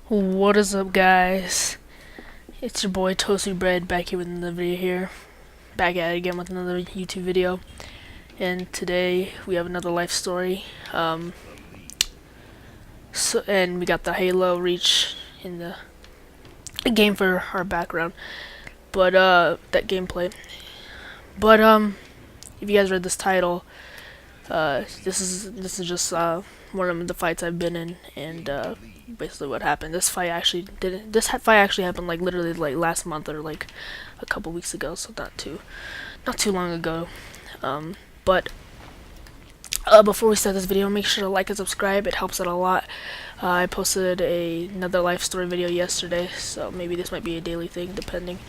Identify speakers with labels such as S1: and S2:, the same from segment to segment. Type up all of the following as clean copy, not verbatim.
S1: What is up, guys? It's your boy Toasty Bread back here with another video here. Back at it again with another YouTube video. And today we have another life story. And we got the Halo Reach in the game for our background. But that gameplay. But if you guys read this title, this is just one of the fights I've been in, and basically what happened. This fight actually happened like literally like last month or like a couple weeks ago, so not too long ago. But before we start this video, make sure to like and subscribe. It helps out a lot. I posted another life story video yesterday, so maybe this might be a daily thing, depending.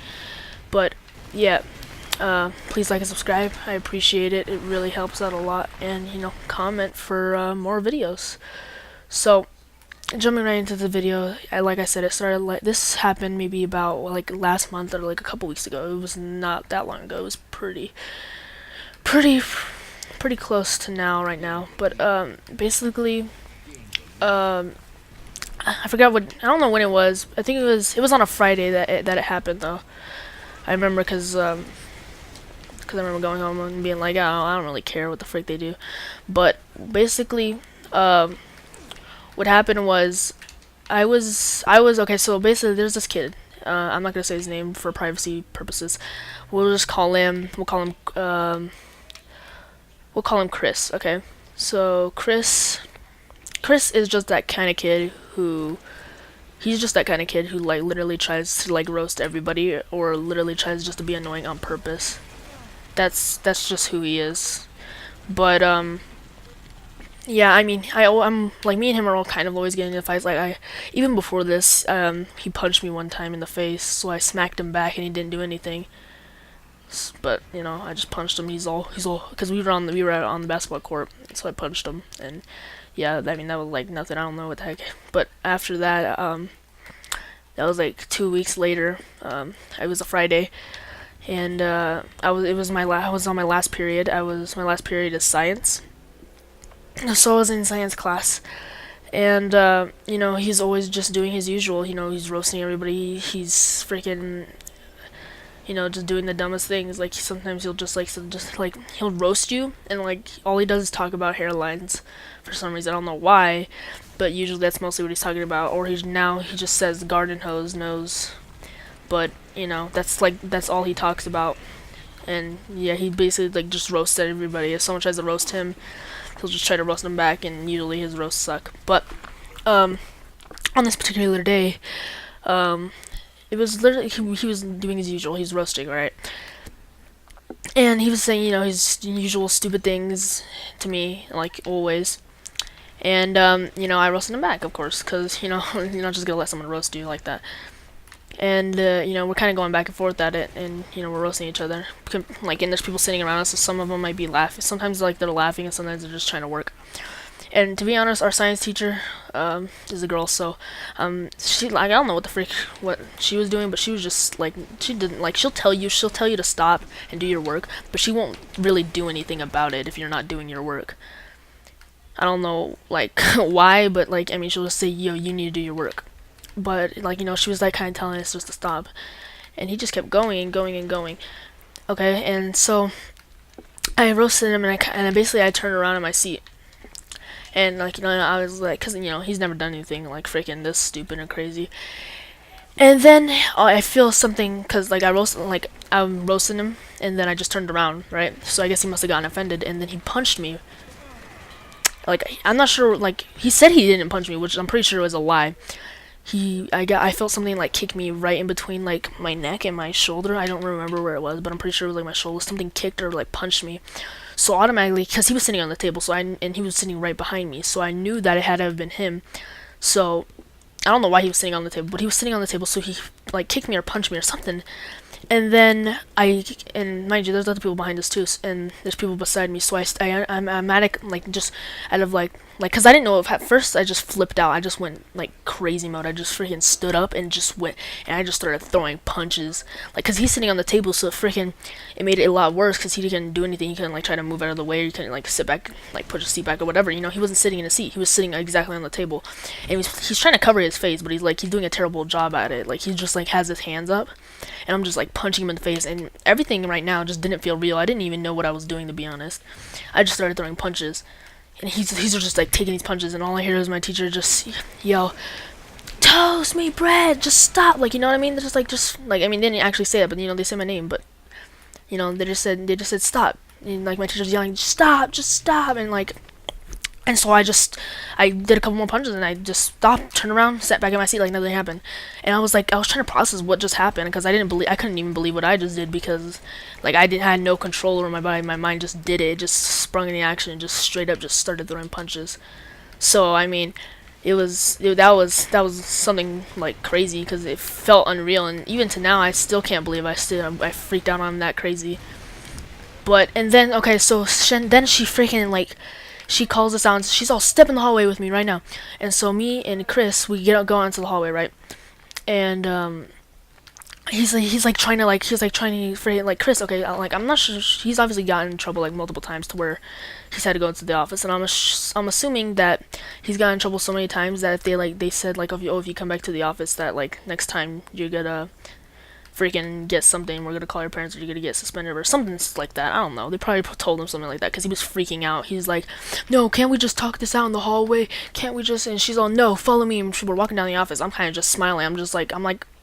S1: But yeah, please like and subscribe. I appreciate it. It really helps out a lot. And comment for more videos. So jumping right into the video, like I said, it started like this happened maybe about like last month or like a couple weeks ago. It was not that long ago. It was pretty close to right now. But basically, I forgot I don't know when it was. I think it was on a Friday that it happened though. I remember because I remember going home and being like, I don't really care what the frick they do. But basically, what happened was, I was okay. So basically, there's this kid. I'm not gonna say his name for privacy purposes. We'll call him Chris. Okay. So Chris is just that kind of kid who. He's just that kind of kid who like literally tries to like roast everybody or literally tries just to be annoying on purpose. That's just who he is. But yeah, I mean, I'm like, me and him are all kind of always getting into fights. Like, even before this, he punched me one time in the face, so I smacked him back and he didn't do anything. But I just punched him. He's all because we were on the basketball court, so I punched him. And yeah, I mean, that was like nothing. I don't know what the heck. But after that, that was like 2 weeks later. It was a Friday, and I was on my last period. My last period is science. So I was in science class, and he's always just doing his usual. He's roasting everybody. He's freaking just doing the dumbest things. Like, sometimes he'll just he'll roast you, and like all he does is talk about hairlines for some reason. I don't know why, but usually that's mostly what he's talking about. Or he just says garden hose nose, but that's all he talks about. And yeah, he basically like just roasted everybody. If someone tries to roast him, he'll just try to roast them back, and usually his roasts suck. But on this particular day, it was literally he was doing his usual. He's roasting, right? And he was saying, his usual stupid things to me, like always. And I roasted him back, of course, because you're not just gonna let someone roast you like that. And we're kind of going back and forth at it, and we're roasting each other. Like, and there's people sitting around us, so some of them might be laughing. Sometimes like they're laughing, and sometimes they're just trying to work. And to be honest, our science teacher is a girl, so she, like, I don't know what she was doing, but she was just like, she didn't like, she'll tell you to stop and do your work, but she won't really do anything about it if you're not doing your work. I don't know like why, but like, I mean, she'll just say, yo, you need to do your work. But like, she was like kind of telling us just to stop, and he just kept going and going and going. Okay, and so I roasted him, and I turned around in my seat. And like, I was like, cause he's never done anything like freaking this stupid and crazy. And then I feel something, cause like I'm roasting him, and then I just turned around, right? So I guess he must have gotten offended, and then he punched me. Like, I'm not sure. Like, he said he didn't punch me, which I'm pretty sure was a lie. I felt something like kick me right in between like my neck and my shoulder. I don't remember where it was, but I'm pretty sure it was like my shoulder. Something kicked or like punched me. So automatically, because he was sitting on the table, and he was sitting right behind me, so I knew that it had to have been him. So I don't know why he was sitting on the table, but he was sitting on the table, so he like kicked me or punched me or something. And then and mind you, there's other people behind us too, and there's people beside me. So I'm at it, like, just out of cause I didn't know if at first I just flipped out. I just went like crazy mode. I just freaking stood up and just went, and I just started throwing punches. Like, cause he's sitting on the table, so it made it a lot worse. Cause he couldn't do anything. He couldn't like try to move out of the way. He couldn't like sit back, like push a seat back or whatever. You know, he wasn't sitting in a seat. He was sitting exactly on the table, and he's trying to cover his face, but he's doing a terrible job at it. Like, he just like has his hands up, and I'm just like punching him in the face, and everything right now just didn't feel real. I didn't even know what I was doing, to be honest. I just started throwing punches, and he's just like taking these punches, and all I hear is my teacher just yell, "Toast me bread, just stop!" Like, you know what I mean? They're just like I mean, they didn't actually say it, but you know, they said my name, but you know, they just said stop, and like my teacher's yelling, just stop, and like. And so I did a couple more punches, and I just stopped, turned around, sat back in my seat like nothing happened. And I was trying to process what just happened, because I couldn't even believe what I just did, because like I had no control over my body. My mind just did it. It just sprung into action and just straight up just started throwing punches. So I mean, that was something like crazy, because it felt unreal, and even to now I still can't believe I freaked out on him that crazy. But and then okay, so then she freaking like. She calls us out, and she's all, "Step in the hallway with me right now." And so me and Chris, we go into the hallway, right? And he's like trying to freaking like, "Chris, okay, like I'm not sure." He's obviously gotten in trouble like multiple times to where he's had to go into the office, and I'm assuming that he's gotten in trouble so many times that if they said like, if you come back to the office, that like next time you're gonna freaking get something, we're gonna call your parents, or you're gonna get suspended or something like that. I don't know. They probably told him something like that, because he was freaking out. He's like, "No, can't we just talk this out in the hallway? Can't we just?" And she's all, "No, follow me." And we're walking down the office. I'm kind of just smiling.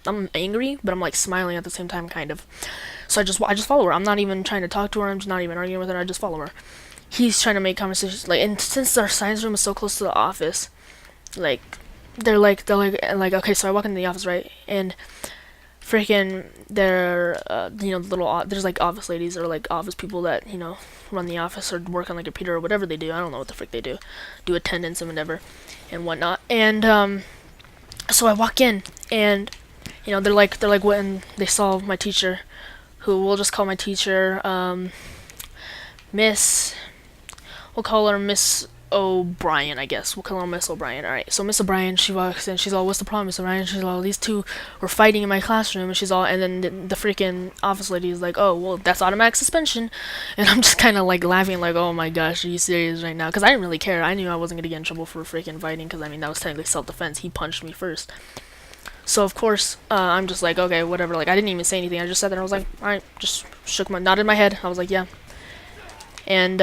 S1: I'm angry, but I'm like smiling at the same time, kind of. So I just follow her. I'm not even trying to talk to her. I'm just not even arguing with her. I just follow her. He's trying to make conversations, like, and since our science room is so close to the office, like, they're like, okay, so I walk into the office, right, and freaking there's like office ladies, or like office people that run the office or work on like a computer or whatever they do. I don't know what the frick they do attendance and whatever and whatnot. And so I walk in, and they're like when they saw my teacher, who we'll just call my teacher Miss, we'll call her Miss O'Brien, I guess. We'll call her Miss O'Brien. Alright, so Miss O'Brien, she walks in, she's all, "What's the problem, Miss O'Brien?" She's all, "These two were fighting in my classroom," and she's all, and then the freaking office lady is like, "Oh, well, that's automatic suspension." And I'm just kind of like laughing, like, "Oh my gosh, are you serious right now?" Because I didn't really care. I knew I wasn't going to get in trouble for freaking fighting, because I mean, that was technically self-defense. He punched me first. So of course, I'm just like, okay, whatever. Like, I didn't even say anything. I just sat there and I was like, alright, just nodded my head. I was like, yeah. And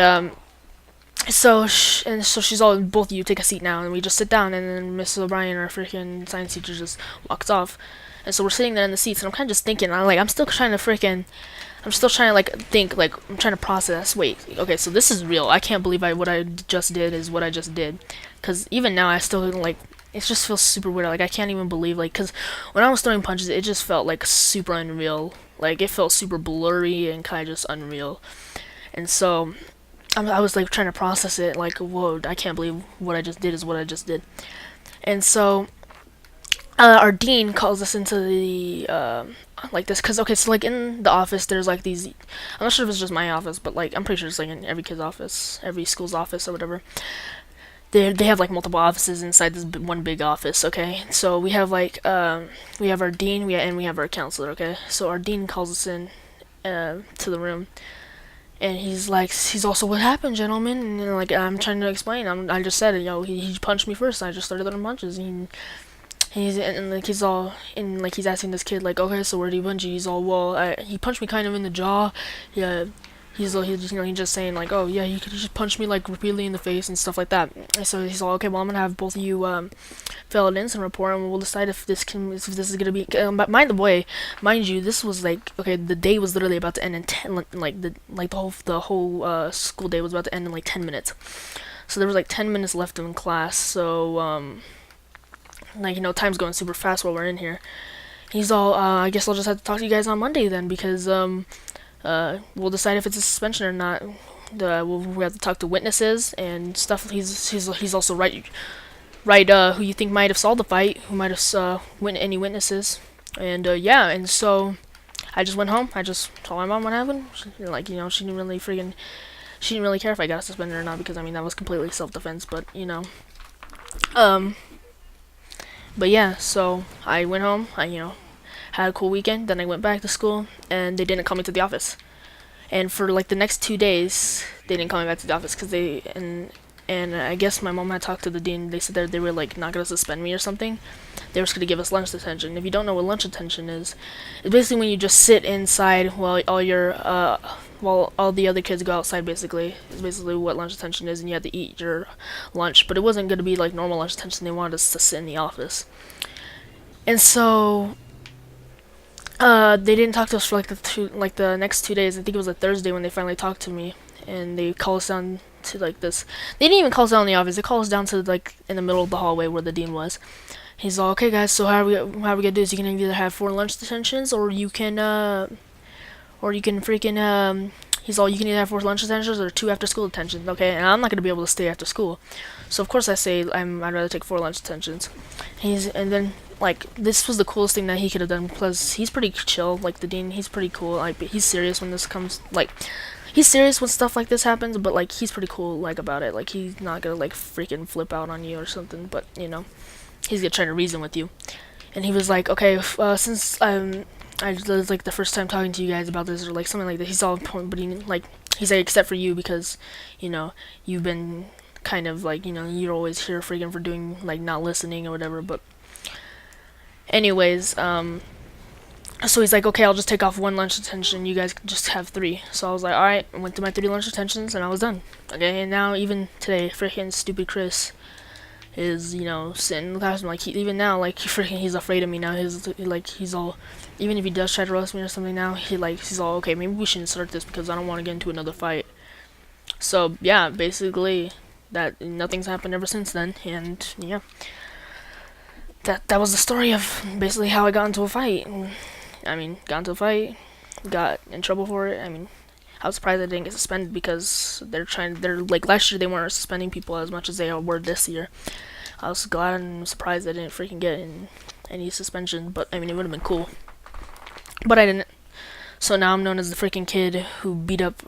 S1: so she's all, "Both of you take a seat now," and we just sit down, and then Miss O'Brien, our freaking science teacher, just walks off. And so we're sitting there in the seats, and I'm kind of just thinking, I'm still trying to like think, like, I'm trying to process. Wait, okay, so this is real. I can't believe what I just did is what I just did, because even now I still like, it just feels super weird. Like, I can't even believe, like, because when I was throwing punches, it just felt like super unreal. Like, it felt super blurry and kind of just unreal. And so I was like trying to process it, like, whoa, I can't believe what I just did is what I just did. And so our dean calls us into the like this, because okay, so like in the office there's like these, I'm not sure if it's just my office, but like I'm pretty sure it's like in every kid's office, every school's office or whatever. They have like multiple offices inside this one big office. Okay, so we have like we have our dean, we have our counselor. Okay, so our dean calls us in to the room. And he's also, "What happened, gentlemen?" And like, I'm trying to explain. I just said it, he punched me first. And I just started throwing punches. Like he's all, and like he's asking this kid like, "Okay, so where did he punch you?" He's all, "Well, he punched me kind of in the jaw." Yeah, he's just saying like, "Oh yeah, he could just punch me like repeatedly in the face and stuff like that." And so he's all, "Okay, well, I'm gonna have both of you fill an incident report, and we'll decide if this is gonna be." But mind you, this was like, okay, the day was literally about to end in 10, like the whole school day was about to end in like 10 minutes. So there was like 10 minutes left in class. So like, time's going super fast while we're in here. He's all, "I guess I'll just have to talk to you guys on Monday then, because we'll decide if it's a suspension or not. We have to talk to witnesses and stuff." He's also write who you think might have solved the fight, who might have any witnesses, and yeah, and so I just went home. I just told my mom what happened. Like, you know, she didn't really care if I got suspended or not, because I mean that was completely self-defense. But you know, um, but yeah. So I went home. I had a cool weekend. Then I went back to school, and they didn't call me to the office. And for like the next 2 days, they didn't call me back to the office because and I guess my mom had talked to the dean. They said that they were like not gonna suspend me or something. They were just gonna give us lunch detention. If you don't know what lunch detention is, it's basically when you just sit inside while all the other kids go outside. Basically, it's basically what lunch detention is, and you have to eat your lunch. But it wasn't gonna be like normal lunch detention. They wanted us to sit in the office, and so they didn't talk to us for like the next 2 days. I think it was a Thursday when they finally talked to me, and they called us down to like this. They didn't even call us down in the office. They called us down to like in the middle of the hallway where the dean was. He's all, okay, guys. So how are we gonna do this? You can either have 4 lunch detentions, or you can freaking He's all, you can either have 4 lunch detentions or 2 after-school detentions. Okay, and I'm not gonna be able to stay after school, so of course I say I'd rather take 4 lunch detentions. And then like this was the coolest thing that he could have done, because he's pretty chill. Like the dean, he's pretty cool. Like he's serious when this comes. Like he's serious when stuff like this happens, but like he's pretty cool like about it. Like he's not gonna like freaking flip out on you or something. But you know, he's gonna try to reason with you. And he was like, okay, since this is like the first time talking to you guys about this or like something like that. He's all, but he's like, except for you, because you know you've been kind of like, you know, you're always here freaking for doing like not listening or whatever. But anyways, so he's like, okay, I'll just take off 1 lunch detention. You guys can just have 3. So I was like, all right. I went to my 3 lunch detentions and I was done. Okay, and now even today, freaking stupid Chris is, you know, sitting in the classroom. Like even now, like he's afraid of me now. He's all, even if he does try to roast me or something now, he's all, okay, maybe we shouldn't start this because I don't want to get into another fight. So yeah, basically that nothing's happened ever since then, and yeah, that was the story of basically how I got into a fight. I mean, got into a fight, got in trouble for it. I mean, I was surprised I didn't get suspended, because they're like, last year they weren't suspending people as much as they were this year. I was glad and surprised I didn't freaking get any suspension, but I mean, it would have been cool. But I didn't. So now I'm known as the freaking kid who beat up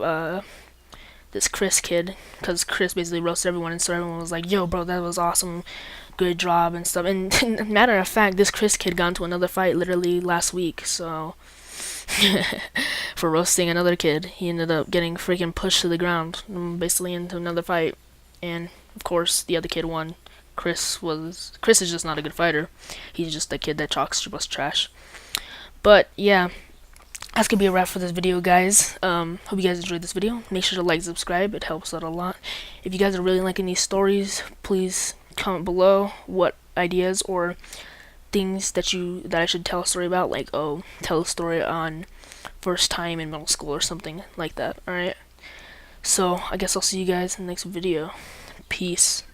S1: this Chris kid, because Chris basically roasted everyone, and so everyone was like, yo, bro, that was awesome, good job and stuff. And matter of fact, this Chris kid got into another fight literally last week, so for roasting another kid, he ended up getting freaking pushed to the ground, basically into another fight. And of course the other kid won. Chris is just not a good fighter. He's just a kid that talks too much trash. But yeah, that's gonna be a wrap for this video, guys. Hope you guys enjoyed this video. Make sure to like, subscribe, it helps out a lot. If you guys are really liking these stories, please comment below what ideas or things that I should tell a story about, like, oh, tell a story on first time in middle school or something like that. Alright, so I guess I'll see you guys in the next video. Peace.